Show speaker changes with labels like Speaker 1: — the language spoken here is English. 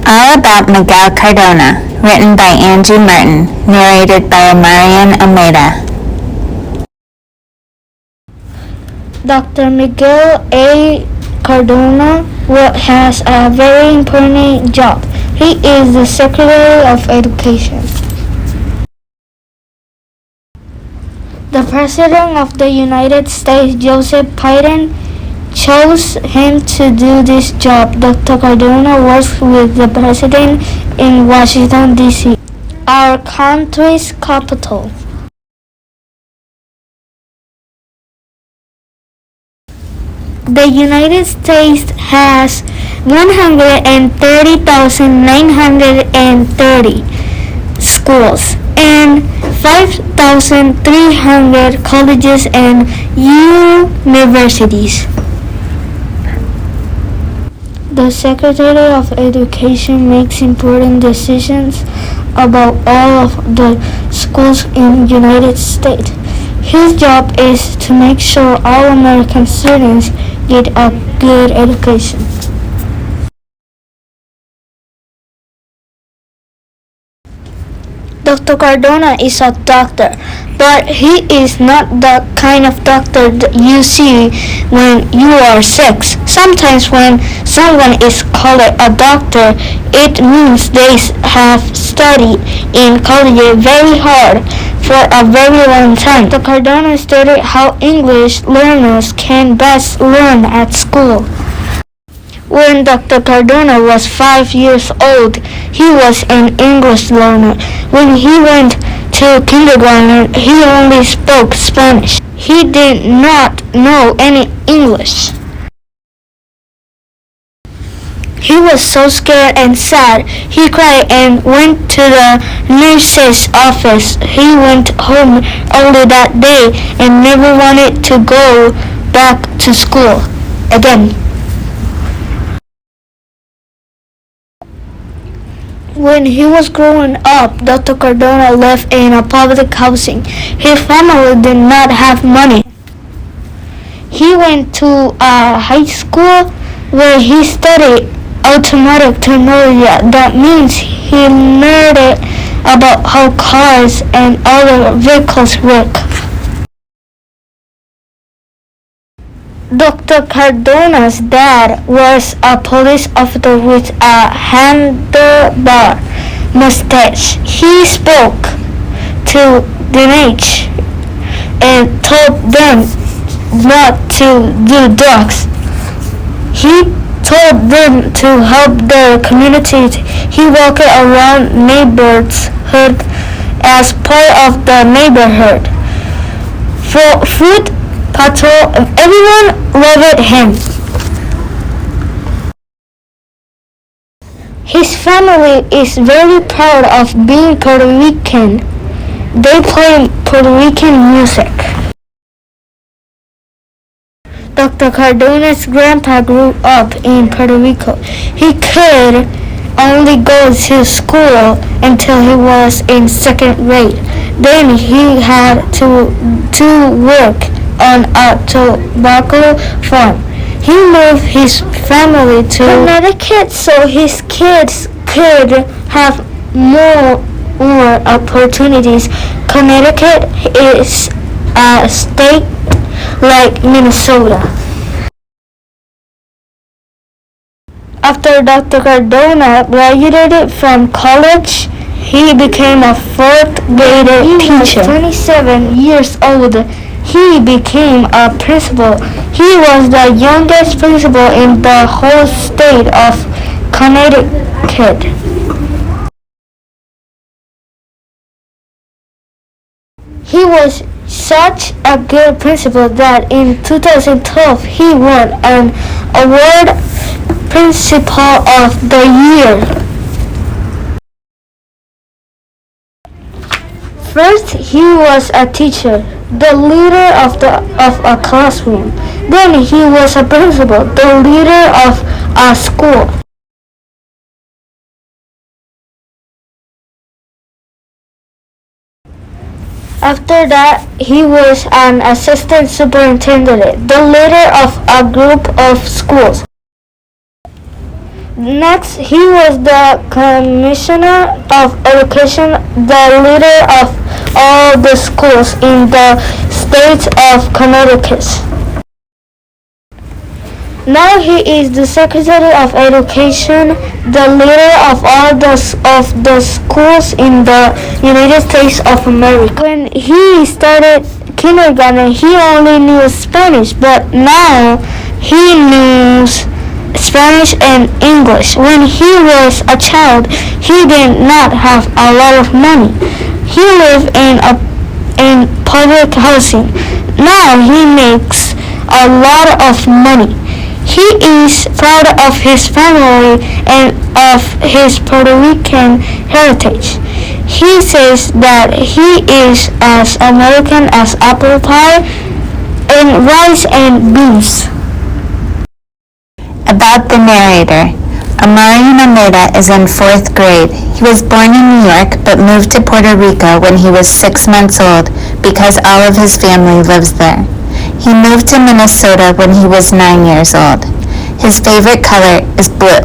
Speaker 1: All About Miguel Cardona, written by Angie Martin, narrated by Marian Almeida.
Speaker 2: Dr. Miguel A. Cardona has a very important job. He is the Secretary of Education. The President of the United States, Joseph Biden, chose him to do this job. Dr. Cardona works with the President in Washington, D.C., our country's capital. The United States has 130,930 schools and 5,300 colleges and universities. The Secretary of Education makes important decisions about all of the schools in the United States. His job is to make sure all American students get a good education. Dr. Cardona is a doctor, but he is not the kind of doctor that you see when you are sick. Sometimes when someone is called a doctor, it means they have studied in college very hard for a very long time. Dr. Cardona studied how English learners can best learn at school. When Dr. Cardona was 5 years old, he was an English learner. When he went to kindergarten, he only spoke Spanish. He did not know any English. He was so scared and sad. He cried and went to the nurse's office. He went home early that day and never wanted to go back to school again. When he was growing up, Dr. Cardona lived in a public housing. His family did not have money. He went to a high school where he studied automotive technology. That means he learned about how cars and other vehicles work. Dr. Cardona's dad was a police officer with a handlebar mustache. He spoke to teenagers and told them not to do drugs. He told them to help their communities. He walked around neighborhood as part of the neighborhood for food patrol, and everyone loved him. His family is very proud of being Puerto Rican. They play Puerto Rican music. Dr. Cardona's grandpa grew up in Puerto Rico. He could only go to school until he was in second grade. Then he had to work on a tobacco farm. He moved his family to Connecticut so his kids could have more opportunities. Connecticut is a state like Minnesota. After Dr. Cardona graduated from college, he became a fourth grade teacher. He was 27 years old. He became a principal. He was the youngest principal in the whole state of Connecticut. He was such a good principal that in 2012 he won an award, Principal of the Year. First, he was a teacher, the leader of a classroom. Then he was a principal, the leader of a school. After that, he was an assistant superintendent, the leader of a group of schools. Next, he was the Commissioner of Education, the leader of all the schools in the state of Connecticut. Now he is the Secretary of Education, the leader of all the schools in the United States of America. When he started kindergarten, he only knew Spanish, but now he knows Spanish and English. When he was a child, he did not have a lot of money. He lived in public housing. Now he makes a lot of money. He is proud of his family and of his Puerto Rican heritage. He says that he is as American as apple pie and rice and beans.
Speaker 1: About the narrator. Amarian Almeida is in 4th grade. He was born in New York but moved to Puerto Rico when he was 6 months old because all of his family lives there. He moved to Minnesota when he was 9 years old. His favorite color is blue.